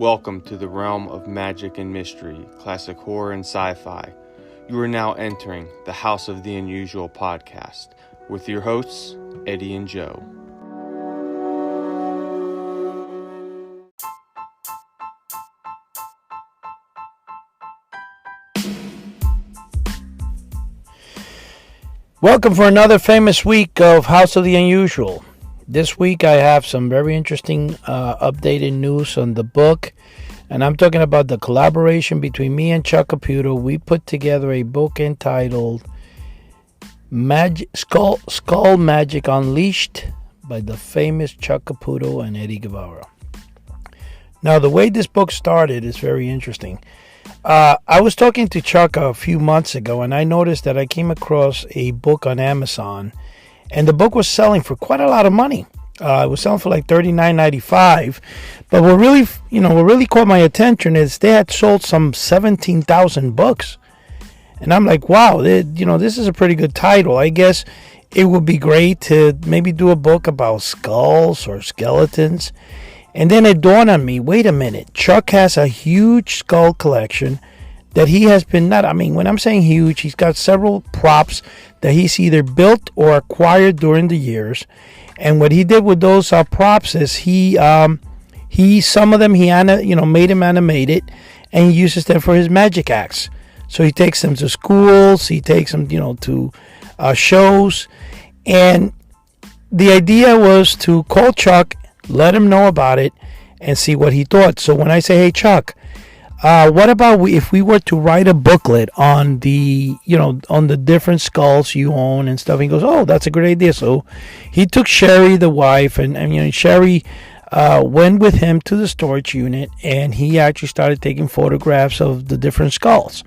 Welcome to the realm of magic and mystery, classic horror and sci-fi. You are now entering the House of the Unusual podcast with your hosts, Eddie and Joe. Welcome for another famous week of House of the Unusual. This week I have some very interesting updated news on the book, and I'm talking about the collaboration between me and Chuck Caputo. We put together a book entitled Skull Magic Unleashed by the famous Chuck Caputo and Eddie Guevara. Now, the way this book started is very interesting. I was talking to Chuck a few months ago, and I noticed that I came across a book on Amazon, and the book was selling for quite a lot of money. It was selling for like $39.95. But what really caught my attention is they had sold some 17,000 books, and I'm like, wow, this is a pretty good title. I guess it would be great to maybe do a book about skulls or skeletons. And then it dawned on me, wait a minute, Chuck has a huge skull collection that he has been, when I'm saying huge, he's got several props that he's either built or acquired during the years. And what he did with those props is he some of them made them animated, and he uses them for his magic acts. So he takes them to schools, he takes them, to shows. And the idea was to call Chuck, let him know about it, and see what he thought. So when I say, hey, Chuck, what about if we were to write a booklet on the different skulls you own and stuff? He goes, oh, that's a great idea. So he took Cheri, the wife, and Cheri went with him to the storage unit, and he actually started taking photographs of the different skulls.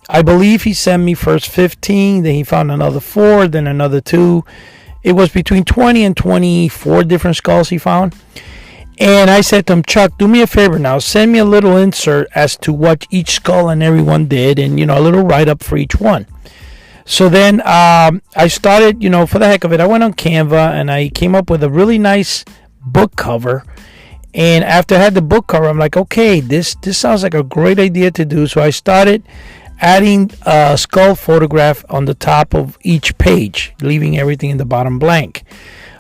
I believe he sent me first 15, then he found another 4, then another 2. It was between 20 and 24 different skulls he found. And I said to him, Chuck, do me a favor now. Send me a little insert as to what each skull and everyone did, and, a little write-up for each one. So then I started, for the heck of it, I went on Canva, and I came up with a really nice book cover. And after I had the book cover, I'm like, okay, this sounds like a great idea to do. So I started adding a skull photograph on the top of each page, leaving everything in the bottom blank.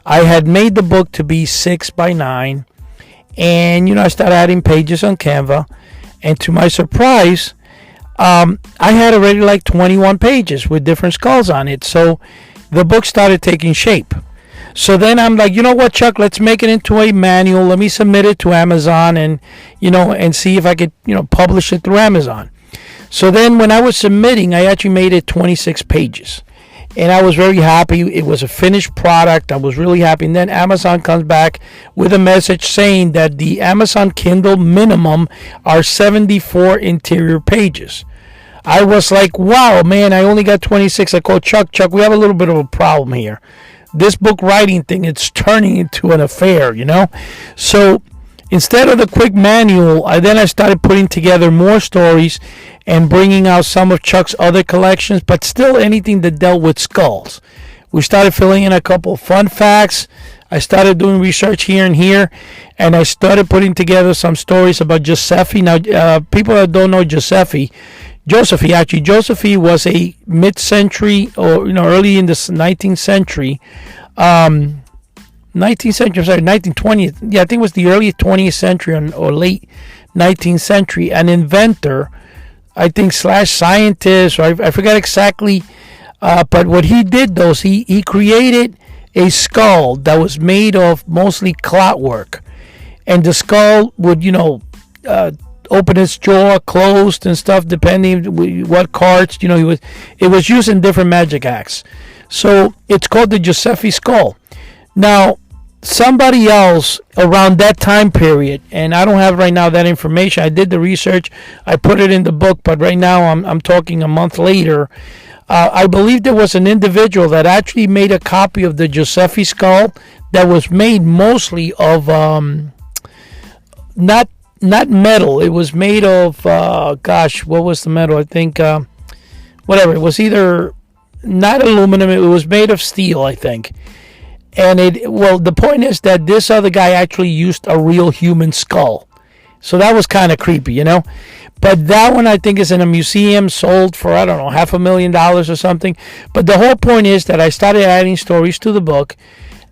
I had made the book to be 6x9. And, I started adding pages on Canva. And to my surprise, I had already like 21 pages with different skulls on it. So the book started taking shape. So then I'm like, you know what, Chuck, let's make it into a manual. Let me submit it to Amazon and, and see if I could, publish it through Amazon. So then when I was submitting, I actually made it 26 pages. And I was very happy. It was a finished product. I was really happy. And then Amazon comes back with a message saying that the Amazon Kindle minimum are 74 interior pages. I was like, wow, man, I only got 26. I called Chuck, we have a little bit of a problem here. This book writing thing, it's turning into an affair, So instead of the quick manual, I started putting together more stories and bringing out some of Chuck's other collections, but still anything that dealt with skulls. We started filling in a couple of fun facts. I started doing research here and here, and I started putting together some stories about Giuseppe. Now, people that don't know Giuseppe was a mid-century or early in the 19th century. 1920th. Yeah, I think it was the early 20th century or late 19th century. An inventor, I think, / scientist, or I forgot exactly. But what he did, though, is he created a skull that was made of mostly clockwork. And the skull would, open its jaw, closed and stuff, depending what cards, it was used in different magic acts. So it's called the Giuseppe skull. Now, somebody else around that time period, and I don't have right now that information. I did the research, I put it in the book, but right now I'm talking a month later. I believe there was an individual that actually made a copy of the Giuseppe skull that was made mostly of not metal. It was made of what was the metal? I think whatever. It was either not aluminum. It was made of steel, I think. And the point is that this other guy actually used a real human skull. So that was kind of creepy, you know. But that one I think is in a museum, sold for, I don't know, $500,000 or something. But the whole point is that I started adding stories to the book.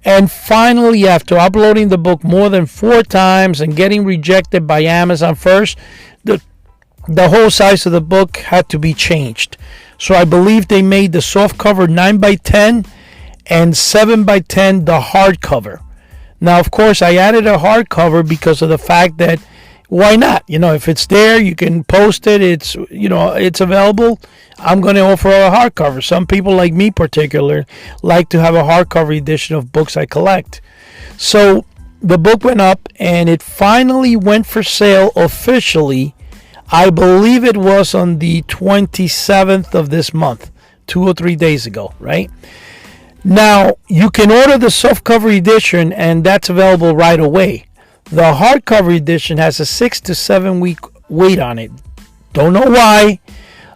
And finally, after uploading the book more than 4 times and getting rejected by Amazon first, the whole size of the book had to be changed. So I believe they made the soft cover 9x10 and 7x10 the hardcover. Now, of course, I added a hardcover because of the fact that why not? You know, if it's there, you can post it. It's, you know, it's available. I'm going to offer a hardcover. Some people, like me particular, like to have a hardcover edition of books I collect. So the book went up and it finally went for sale officially. I believe it was on the 27th of this month, 2 or 3 days ago, right? Now, you can order the softcover edition, and that's available right away. The hardcover edition has a 6 to 7 week wait on it. Don't know why.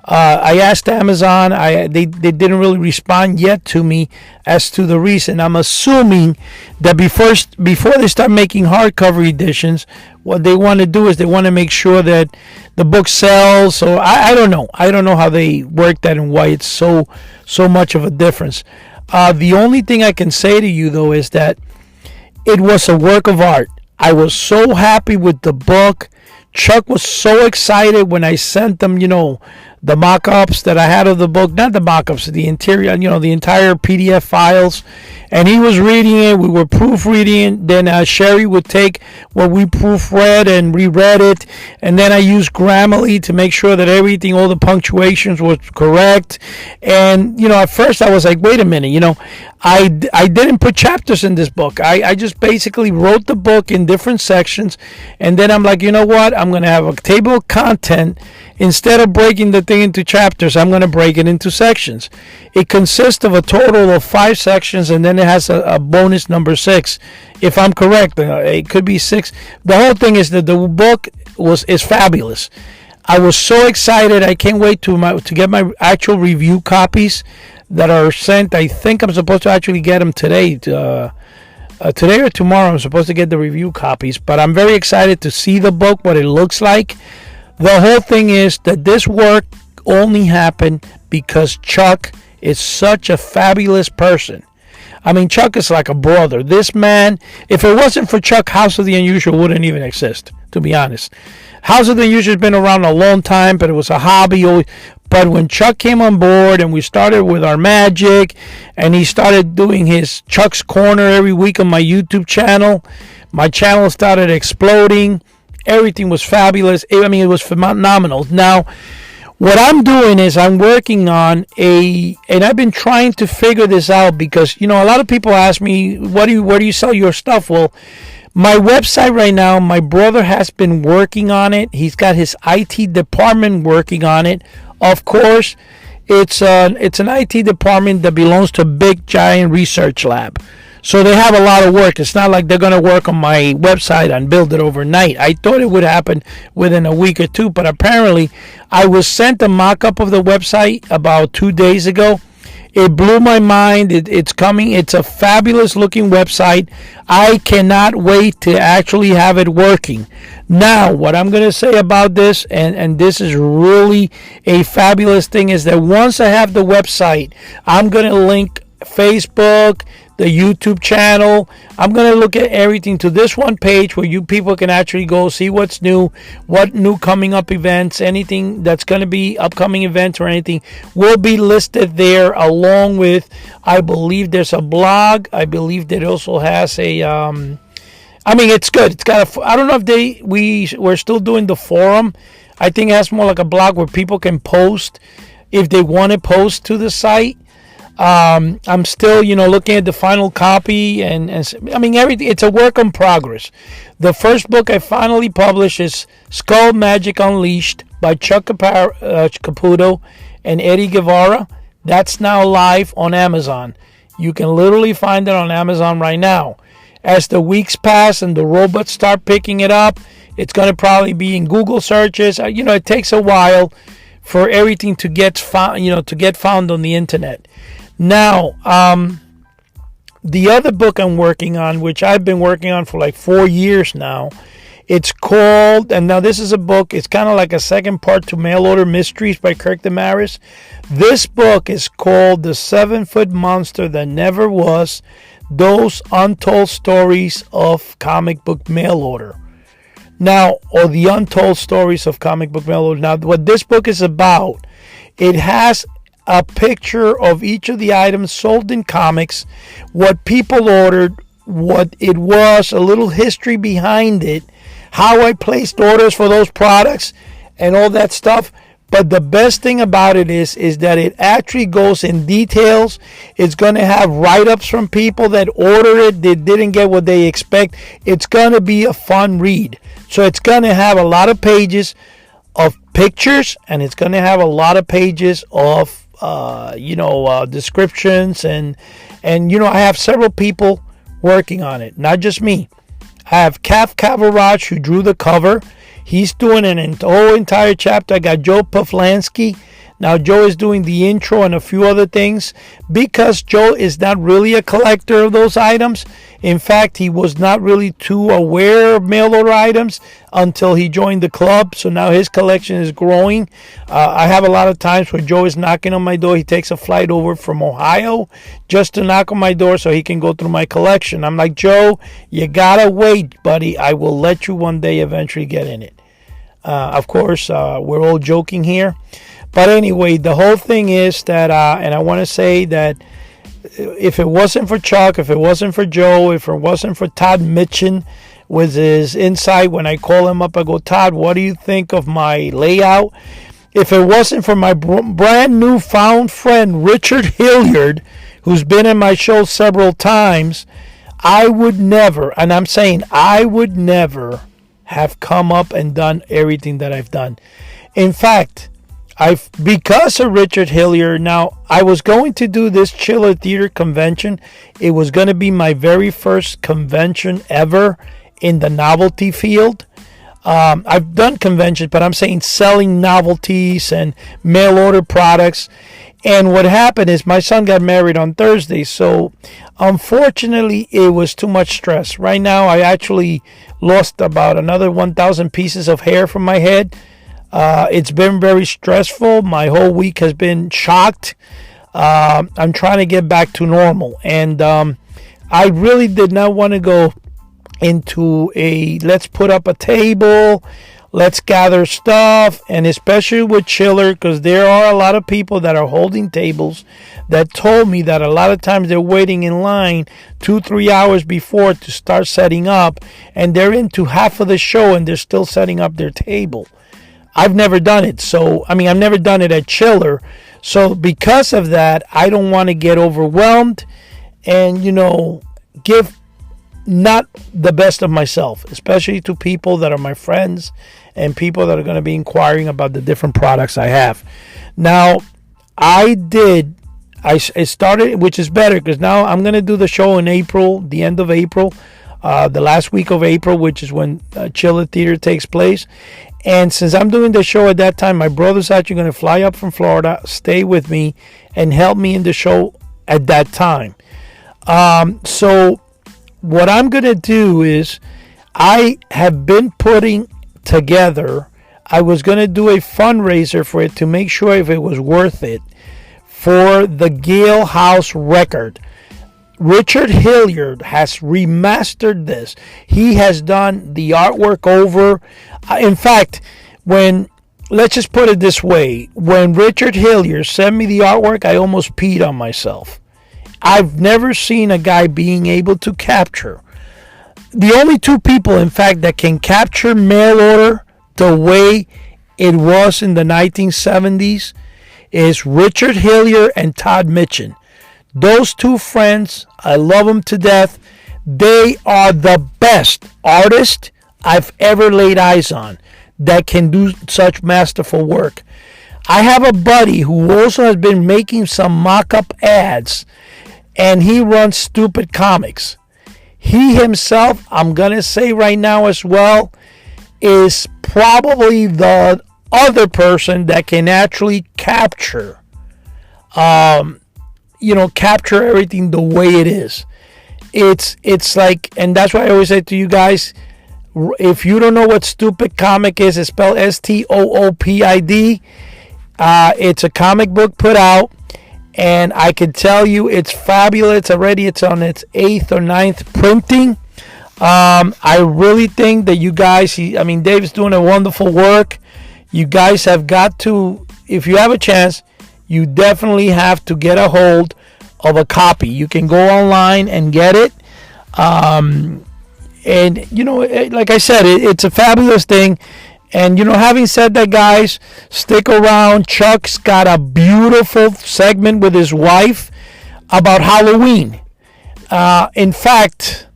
I asked Amazon. They didn't really respond yet to me as to the reason. I'm assuming that before they start making hardcover editions, what they want to do is they want to make sure that the book sells. So I don't know. I don't know how they work that and why it's so much of a difference. The only thing I can say to you, though, is that it was a work of art. I was so happy with the book. Chuck was so excited when I sent them, you know, the mock-ups that I had of the book. Not the mock-ups, the interior, you know, the entire PDF files. And he was reading it. We were proofreading it. Then Cheri would take what we proofread and reread it. And then I used Grammarly to make sure that everything, all the punctuations was correct. And, you know, at first I was like, wait a minute, you know, I didn't put chapters in this book. I just basically wrote the book in different sections. And then I'm like, you know what? I'm going to have a table of content. Instead of breaking the thing into chapters, I'm going to break it into sections. It consists of a total of 5 sections, and then it has a bonus number 6. If I'm correct, it could be 6. The whole thing is that the book is fabulous. I was so excited. I can't wait to get my actual review copies that are sent. I think I'm supposed to actually get them today. Today or tomorrow, I'm supposed to get the review copies. But I'm very excited to see the book, what it looks like. The whole thing is that this work only happened because Chuck is such a fabulous person. I mean, Chuck is like a brother. This man, if it wasn't for Chuck, House of the Unusual wouldn't even exist, to be honest. House of the Unusual has been around a long time, but it was a hobby. But when Chuck came on board and we started with our magic, and he started doing his Chuck's Corner every week on my YouTube channel, my channel started exploding. Everything was fabulous. I mean, it was phenomenal. Now, what I'm doing is I'm working on and I've been trying to figure this out because, you know, a lot of people ask me, where do you sell your stuff? Well, my website right now, my brother has been working on it. He's got his IT department working on it. Of course, it's an IT department that belongs to a big, giant research lab. So they have a lot of work. It's not like they're going to work on my website and build it overnight. I thought it would happen within a week or two, but apparently I was sent a mock-up of the website about 2 days ago. It blew my mind. It's coming. It's a fabulous looking website. I cannot wait to actually have it working. Now, what I'm going to say about this, and this is really a fabulous thing, is that once I have the website, I'm going to link Facebook, the YouTube channel. I'm going to look at everything to this one page where you people can actually go see what's new, what new coming up events, anything that's going to be upcoming events or anything will be listed there, along with, I believe there's a blog. I believe that it also has a, I mean, it's good. It's got I don't know if we're still doing the forum. I think it has more like a blog where people can post if they want to post to the site. I'm still, you know, looking at the final copy and I mean, everything. It's a work in progress. The first book I finally published is Skull Magic Unleashed by Chuck Caputo and Eddie Guevara. That's now live on Amazon. You can literally find it on Amazon right now. As the weeks pass and the robots start picking it up, it's going to probably be in Google searches. You know, it takes a while for everything to get found on the internet. Now, the other book I'm working on, which I've been working on for like 4 years now, It's called, and now this is a book, it's kind of like a second part to Mail Order Mysteries by Kirk Damaris. This book is called The 7-Foot Monster That Never Was, Those Untold Stories of Comic Book Mail Order. Now, or the Untold Stories of Comic Book Mail Order. Now, what this book is about, it has a picture of each of the items sold in comics, what people ordered, what it was, a little history behind it, how I placed orders for those products, and all that stuff. But the best thing about it is that it actually goes in details. It's going to have write-ups from people that order it, they didn't get what they expect. It's going to be a fun read. So it's going to have a lot of pages of pictures, and it's going to have a lot of pages of descriptions, and I have several people working on it, not just me. I have Cav Cavaraj, who drew the cover. He's doing an whole entire chapter. I got Joe Paflansky. Now Joe is doing the intro and a few other things, because Joe is not really a collector of those items. In fact, he was not really too aware of mail order items until he joined the club. So now his collection is growing. I have a lot of times where Joe is knocking on my door. He takes a flight over from Ohio just to knock on my door so he can go through my collection. I'm like, Joe, you gotta wait, buddy. I will let you one day eventually get in it. Of course, we're all joking here. But anyway, the whole thing is that, and I want to say that if it wasn't for Chuck, if it wasn't for Joe, if it wasn't for Todd Mitchin with his insight, when I call him up, I go, Todd, what do you think of my layout? If it wasn't for my brand new found friend, Richard Hilliard, who's been in my show several times, I would never, and I'm saying I would never have come up and done everything that I've done. In fact, because of Richard Hilliard, now I was going to do this Chiller Theater convention. It was going to be my very first convention ever in the novelty field. I've done conventions, but I'm saying selling novelties and mail order products. And what happened is my son got married on Thursday, so unfortunately it was too much stress. Right now I actually lost about another 1,000 pieces of hair from my head. It's been very stressful. My whole week has been shocked. I'm trying to get back to normal. And I really did not want to go into let's put up a table, let's gather stuff, and especially with Chiller, because there are a lot of people that are holding tables that told me that a lot of times they're waiting in line 2-3 hours before to start setting up, and they're into half of the show and they're still setting up their table. I've never done it. I've never done it at Chiller. So because of that, I don't want to get overwhelmed and, give not the best of myself, especially to people that are my friends and people that are going to be inquiring about the different products I have. Now, I started, which is better, because now I'm going to do the show in April, the end of April, the last week of April, which is when Chiller Theater takes place. And since I'm doing the show at that time, my brother's actually going to fly up from Florida, stay with me, and help me in the show at that time. So what I'm going to do is, I have been putting together, I was going to do a fundraiser for it to make sure if it was worth it, for the Gale House record. Richard Hilliard has remastered this. He has done the artwork over. In fact, let's just put it this way. When Richard Hilliard sent me the artwork, I almost peed on myself. I've never seen a guy being able to capture. The only two people, in fact, that can capture mail order the way it was in the 1970s is Richard Hilliard and Todd Mitchin. Those two friends, I love them to death. They are the best artists I've ever laid eyes on that can do such masterful work. I have a buddy who also has been making some mock-up ads, and he runs Stupid Comics. He himself, I'm going to say right now as well, is probably the other person that can actually capture capture everything the way it is. It's like, and that's why I always say to you guys, If you don't know what Stupid Comic is, it's spelled STOOPID. It's a comic book put out, and I can tell you it's fabulous. Already it's on its 8th or 9th printing. I really think that you guys, Dave's doing a wonderful work. You guys have got to, if you have a chance, you definitely have to get a hold of a copy. You can go online and get it. And, like I said, it's a fabulous thing. And, having said that, guys, stick around. Chuck's got a beautiful segment with his wife about Halloween. In fact,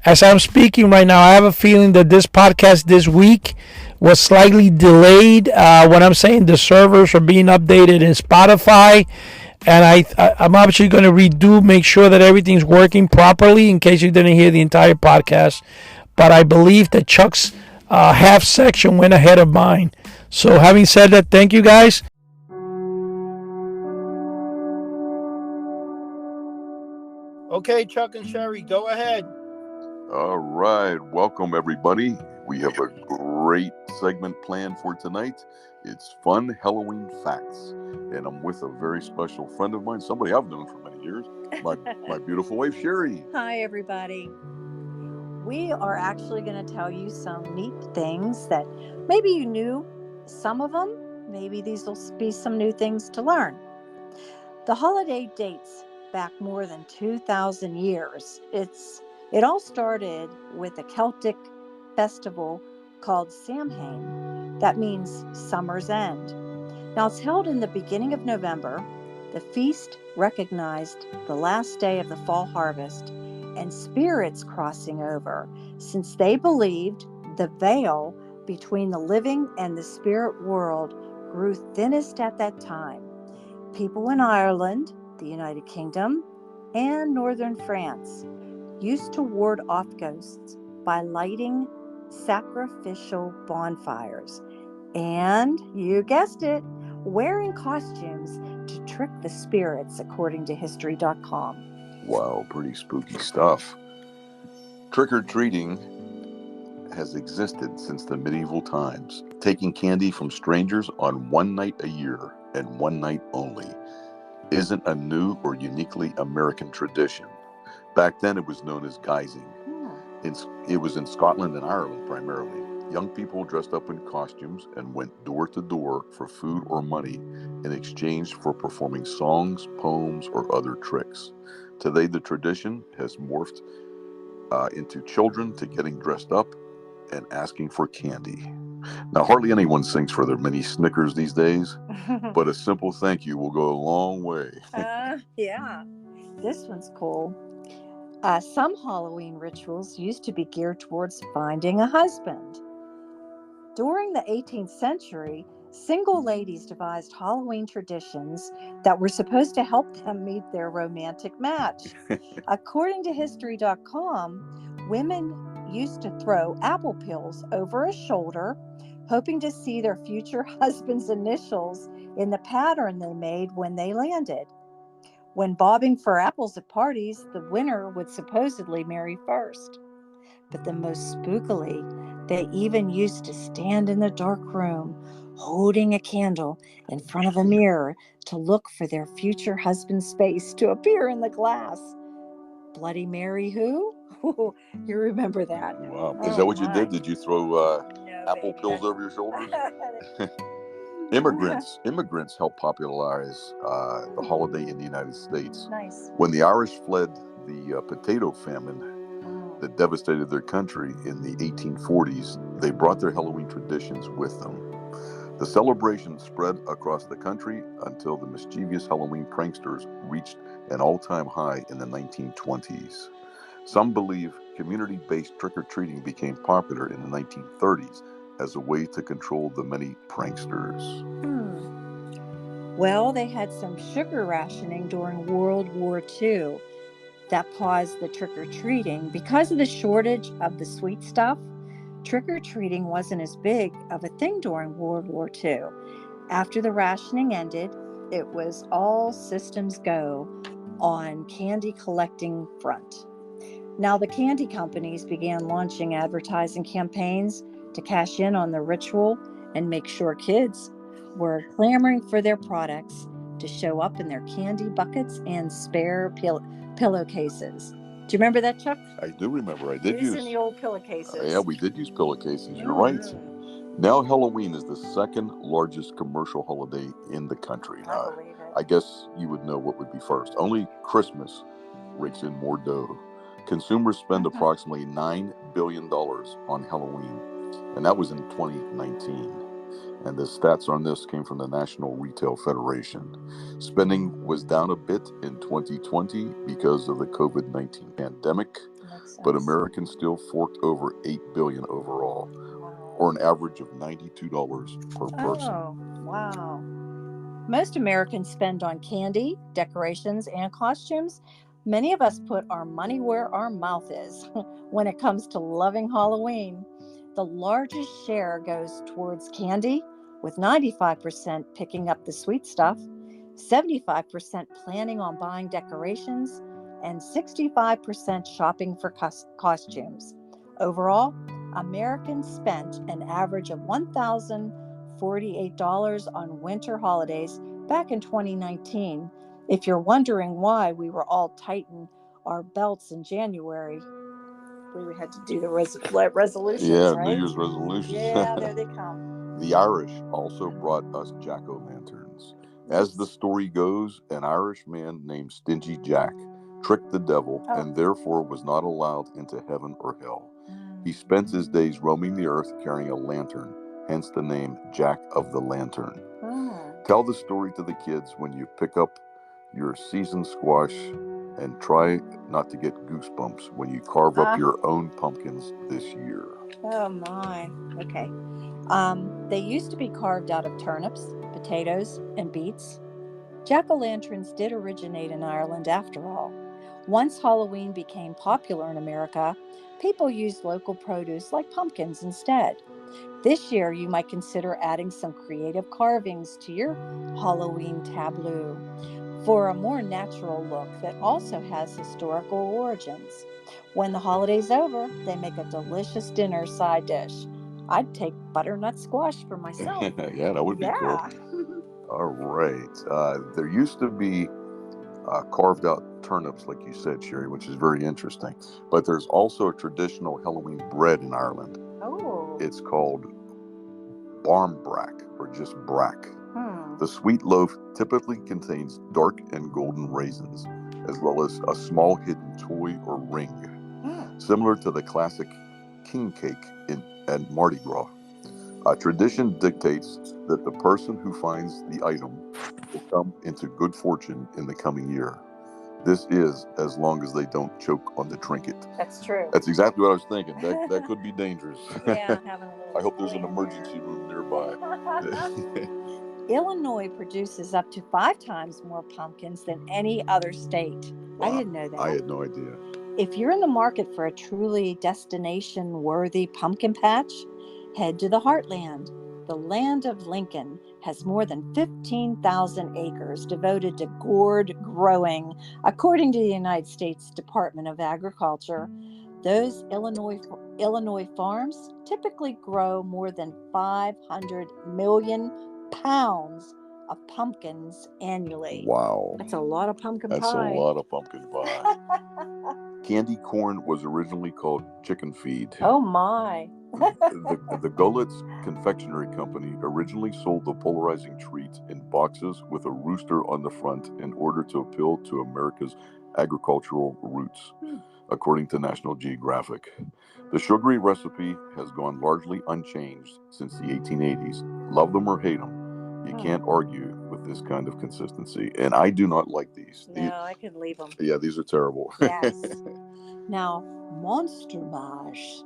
as I'm speaking right now, I have a feeling that this podcast this week was slightly delayed. When I'm saying the servers are being updated in Spotify, and I'm actually going to make sure that everything's working properly in case you didn't hear the entire podcast. But I believe that Chuck's half section went ahead of mine. So having said that, thank you guys. Okay, Chuck and Cheri, go ahead. All right. Welcome, everybody. We have a great segment planned for tonight. It's Fun Halloween Facts. And I'm with a very special friend of mine, somebody I've known for many years, my beautiful wife, Cheri. Hi, everybody. We are actually going to tell you some neat things that maybe you knew some of them. Maybe these will be some new things to learn. The holiday dates back more than 2,000 years. It all started with a Celtic festival called Samhain. That means summer's end. Now, it's held in the beginning of November. The feast recognized the last day of the fall harvest and spirits crossing over, since they believed the veil between the living and the spirit world grew thinnest at that time. People in Ireland, the United Kingdom, and northern France used to ward off ghosts by lighting sacrificial bonfires and, you guessed it, wearing costumes to trick the spirits, according to History.com. Wow, pretty spooky stuff. Trick-or-treating has existed since the medieval times, taking candy from strangers on one night a year and one night only isn't a new or uniquely American tradition. Back then it was known as guising. It was in Scotland and Ireland primarily. Young people dressed up in costumes and went door to door for food or money in exchange for performing songs, poems, or other tricks. Today the tradition has morphed into children to getting dressed up and asking for candy. Now, hardly anyone sings for their mini Snickers these days, but a simple thank you will go a long way. Yeah, this one's cool. Some Halloween rituals used to be geared towards finding a husband. During the 18th century, single ladies devised Halloween traditions that were supposed to help them meet their romantic match. According to History.com, women used to throw apple peels over a shoulder, hoping to see their future husband's initials in the pattern they made when they landed. When bobbing for apples at parties, the winner would supposedly marry first. But the most spookily, they even used to stand in the dark room, holding a candle in front of a mirror to look for their future husband's face to appear in the glass. Bloody Mary who? You remember that. Wow. Is that what you did? Did you throw apple peels over your shoulders? Immigrants helped popularize the holiday in the United States. Nice. When the Irish fled the potato famine that devastated their country in the 1840s, they brought their Halloween traditions with them. The celebration spread across the country until the mischievous Halloween pranksters reached an all-time high in the 1920s. Some believe community-based trick-or-treating became popular in the 1930s as a way to control the many pranksters. Well, they had some sugar rationing during World War II that paused the trick-or-treating. Because of the shortage of the sweet stuff, trick-or-treating wasn't as big of a thing during World War II. After the rationing ended, it was all systems go on candy collecting front. Now, the candy companies began launching advertising campaigns to cash in on the ritual and make sure kids were clamoring for their products to show up in their candy buckets and spare pillowcases. Do you remember that, Chuck? I do remember. I did use Using the old pillowcases. Yeah, we did use pillowcases. You're right. Now Halloween is the second largest commercial holiday in the country. I believe it. I guess you would know what would be first. Only Christmas rakes in more dough. Consumers spend approximately $9 billion on Halloween, and that was in 2019. And the stats on this came from the National Retail Federation. Spending was down a bit in 2020 because of the COVID-19 pandemic, but Americans still forked over $8 billion overall, or an average of $92 per person. Oh, wow. Most Americans spend on candy, decorations, and costumes. Many of us put our money where our mouth is when it comes to loving Halloween. The largest share goes towards candy, with 95% picking up the sweet stuff, 75% planning on buying decorations, and 65% shopping for costumes. Overall, Americans spent an average of $1,048 on winter holidays back in 2019. If you're wondering why we were all tighten our belts in January, we had to do the resolutions, yeah, right? New Year's resolutions. Yeah, there they come. The Irish also brought us jack-o'-lanterns. As the story goes, an Irish man named Stingy Jack tricked the devil and therefore was not allowed into heaven or hell. He spent his days roaming the earth carrying a lantern, hence the name Jack of the Lantern. Tell the story to the kids when you pick up your seasoned squash, and try not to get goosebumps when you carve up your own pumpkins this year. Oh my. Okay. They used to be carved out of turnips, potatoes, and beets. Jack-o'-lanterns did originate in Ireland after all. Once Halloween became popular in America, people used local produce like pumpkins instead. This year, you might consider adding some creative carvings to your Halloween tableau for a more natural look that also has historical origins. When the holiday's over, they make a delicious dinner side dish. I'd take butternut squash for myself. Yeah, that would be cool. All right. There used to be carved out turnips, like you said, Cheri, which is very interesting. But there's also a traditional Halloween bread in Ireland. Oh. It's called barmbrack, or just brack. The sweet loaf typically contains dark and golden raisins, as well as a small hidden toy or ring, similar to the classic king cake at Mardi Gras. Tradition dictates that the person who finds the item will come into good fortune in the coming year. This is as long as they don't choke on the trinket. That's true. That's exactly what I was thinking. That could be dangerous. Yeah, having a little I hope there's an emergency room nearby. Illinois produces up to 5 times more pumpkins than any other state. Wow. I didn't know that. I had no idea. If you're in the market for a truly destination-worthy pumpkin patch, head to the Heartland. The land of Lincoln has more than 15,000 acres devoted to gourd growing, according to the United States Department of Agriculture. Those Illinois farms typically grow more than 500 million pounds of pumpkins annually. Wow. That's a lot of pumpkin pie. That's a lot of pumpkin pie. Candy corn was originally called chicken feed. Oh my. The Gullet's Confectionery Company originally sold the polarizing treat in boxes with a rooster on the front in order to appeal to America's agricultural roots, according to National Geographic. The sugary recipe has gone largely unchanged since the 1880s. Love them or hate them, you can't argue with this kind of consistency. And I do not like these. No, I could leave them. Yeah, these are terrible. Yes. Now, Monster Mash.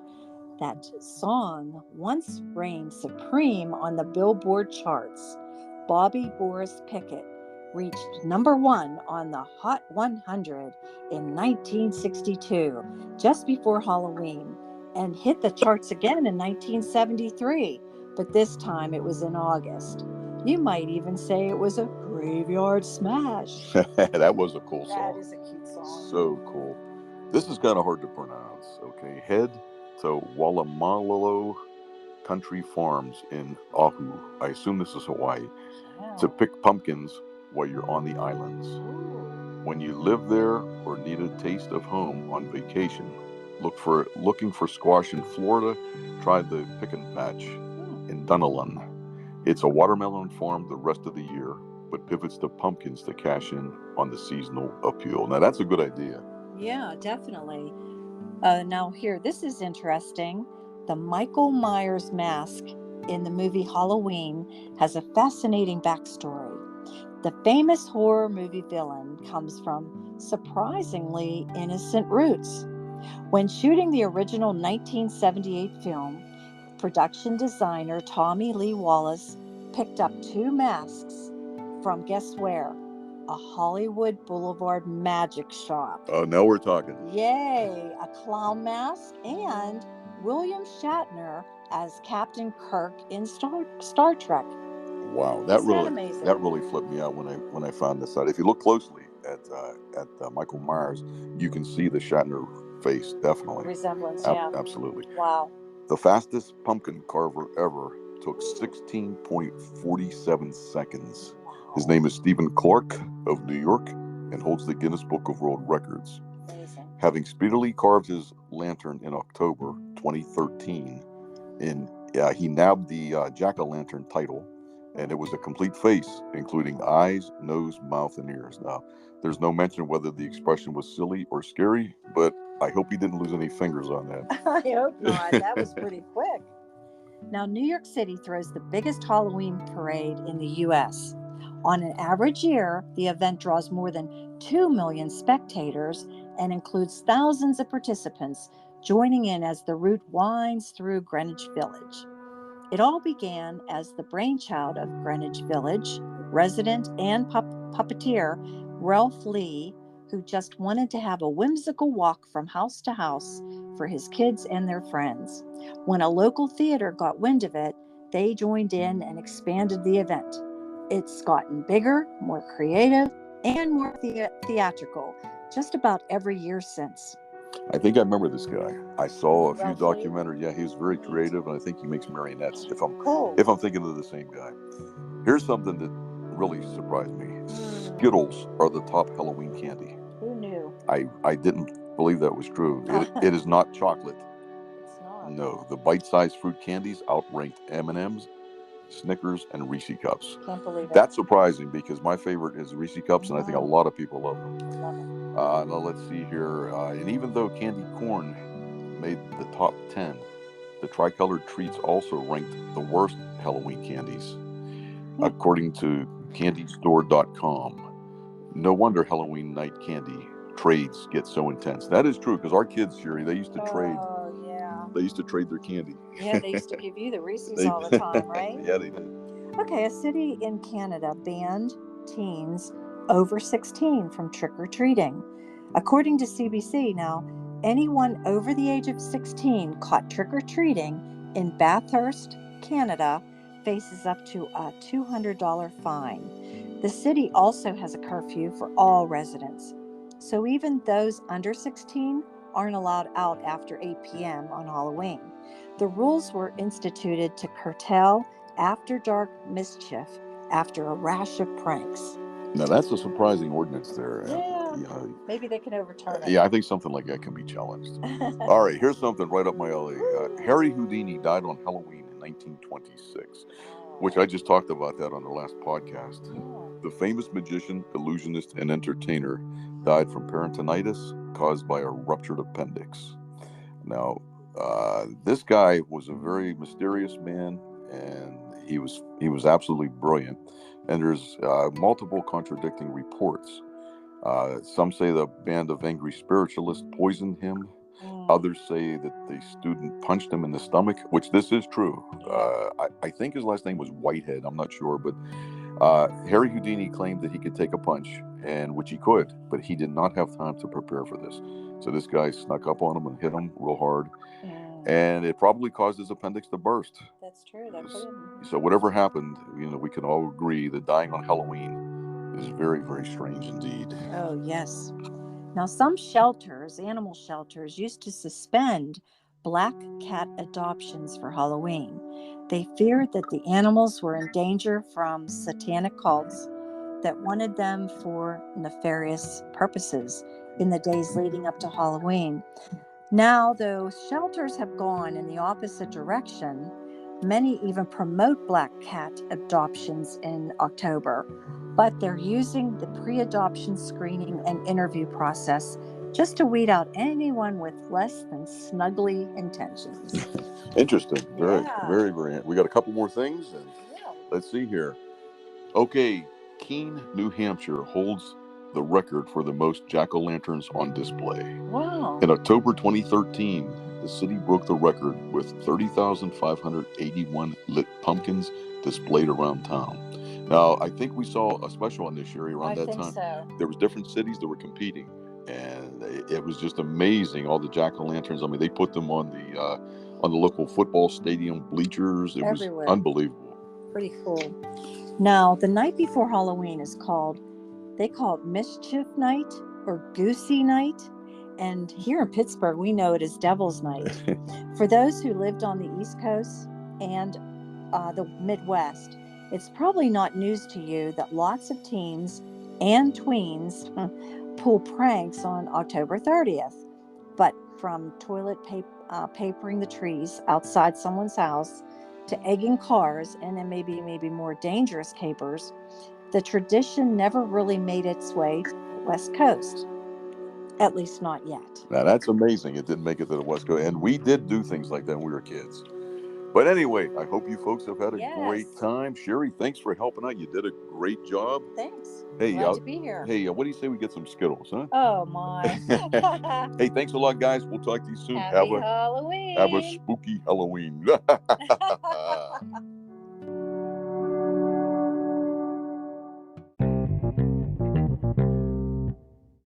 That song once reigned supreme on the Billboard charts. Bobby Boris Pickett reached number 1 on the Hot 100 in 1962, just before Halloween, and hit the charts again in 1973, but this time it was in August. You might even say it was a graveyard smash. That was a cool song. That is a cute song. So cool. This is kind of hard to pronounce. Okay, head to Walamalolo Country Farms in Oahu. I assume this is Hawaii. Wow. To pick pumpkins while you're on the islands. When you live there or need a taste of home on vacation, looking for squash in Florida, try the Pick and Patch in Dunalun. It's a watermelon farm the rest of the year, but pivots to pumpkins to cash in on the seasonal appeal. Now that's a good idea. Yeah, definitely. Now here, this is interesting. The Michael Myers mask in the movie Halloween has a fascinating backstory. The famous horror movie villain comes from surprisingly innocent roots. When shooting the original 1978 film, production designer Tommy Lee Wallace picked up two masks from, guess where? A Hollywood Boulevard magic shop. Oh, now we're talking. Yay! A clown mask and William Shatner as Captain Kirk in Star Trek. Wow, that Isn't that amazing? That really flipped me out when I found this out. If you look closely at Michael Myers, you can see the Shatner face, definitely. Resemblance, yeah. Absolutely. Wow. The fastest pumpkin carver ever took 16.47 seconds. His name is Stephen Clark of New York and holds the Guinness Book of World Records. Amazing. Having speedily carved his lantern in October 2013, he nabbed the jack-o'-lantern title, and it was a complete face, including eyes, nose, mouth, and ears. Now, there's no mention whether the expression was silly or scary, but I hope he didn't lose any fingers on that. I hope not. That was pretty quick. Now, New York City throws the biggest Halloween parade in the U.S. On an average year, the event draws more than 2 million spectators and includes thousands of participants joining in as the route winds through Greenwich Village. It all began as the brainchild of Greenwich Village resident and puppeteer Ralph Lee, who just wanted to have a whimsical walk from house to house for his kids and their friends. When a local theater got wind of it, they joined in and expanded the event. It's gotten bigger, more creative, and more theatrical just about every year since. I think I remember this guy. I saw a few Ralph Lee? documentaries. Yeah, he was very creative, and I think he makes marionettes. If I'm Cool. thinking of the same guy. Here's something that really surprised me. Skittles are the top Halloween candy. Who knew? I didn't believe that was true. It is not chocolate. It's not. No, the bite-sized fruit candies outranked M&M's, Snickers, and Reese Cups. Can't believe it. That's surprising because my favorite is Reese Cups, and I think a lot of people love them. Love it. Now let's see here. And even though candy corn made the top 10, the tricolored treats also ranked the worst Halloween candies, according to CandyStore.com. No wonder Halloween night candy trades get so intense. That is true because our kids, Cheri, they used to trade. Oh, yeah. They used to trade their candy. Yeah, they used to give you the Reese's all the time, right? Yeah, they did. Okay, a city in Canada banned teens over 16 from trick-or-treating. According to CBC, now, anyone over the age of 16 caught trick-or-treating in Bathurst, Canada, faces up to a $200 fine. The city also has a curfew for all residents. So even those under 16 aren't allowed out after 8 p.m. on Halloween. The rules were instituted to curtail after-dark mischief after a rash of pranks. Now, that's a surprising ordinance there. Yeah. Maybe they can overturn it. Yeah, I think something like that can be challenged. All right, here's something right up my alley. Harry Houdini died on Halloween in 1926, which I just talked about that on the last podcast. The famous magician, illusionist, and entertainer died from peritonitis caused by a ruptured appendix. Now, this guy was a very mysterious man, and he was absolutely brilliant. And there's multiple contradicting reports. Some say the band of angry spiritualists poisoned him. Others say that the student punched him in the stomach, which this is true. I think his last name was Whitehead. I'm not sure, but Harry Houdini claimed that he could take a punch, and which he could, but he did not have time to prepare for this. So this guy snuck up on him and hit him real hard, and it probably caused his appendix to burst. That's true. That could. So whatever happened, we can all agree that dying on Halloween is very, very strange indeed. Oh, yes. Now, some shelters, animal shelters, used to suspend black cat adoptions for Halloween. They feared that the animals were in danger from satanic cults that wanted them for nefarious purposes in the days leading up to Halloween. Now, though shelters have gone in the opposite direction, many even promote black cat adoptions in October, but they're using the pre-adoption screening and interview process just to weed out anyone with less than snuggly intentions. Interesting. Very, Yeah. very, very. We got a couple more things, and let's see here. Okay, Keene, New Hampshire holds the record for the most jack-o'-lanterns on display. Wow. In October 2013, the city broke the record with 30,581 lit pumpkins displayed around town. Now, I think we saw a special on this, Sherry, around that time. So. There was different cities that were competing, and it was just amazing, all the jack-o'-lanterns. I mean, they put them on the local football stadium bleachers. It Everywhere. was unbelievable. Pretty cool. Now, the night before Halloween is they call it Mischief Night or Goosey Night. And here in Pittsburgh, we know it as Devil's Night. For those who lived on the East Coast and the Midwest, it's probably not news to you that lots of teens and tweens pull pranks on October 30th. But from toilet papering the trees outside someone's house to egging cars and then maybe more dangerous capers, the tradition never really made its way to the West Coast. At least not yet. Now, that's amazing. It didn't make it to the West Coast. And we did do things like that when we were kids. But anyway, I hope you folks have had a great time. Sherry, thanks for helping out. You did a great job. Thanks. Hey, glad to be here. Hey, what do you say we get some Skittles, huh? Oh, my. Hey, thanks a lot, guys. We'll talk to you soon. Happy Halloween. Have a spooky Halloween.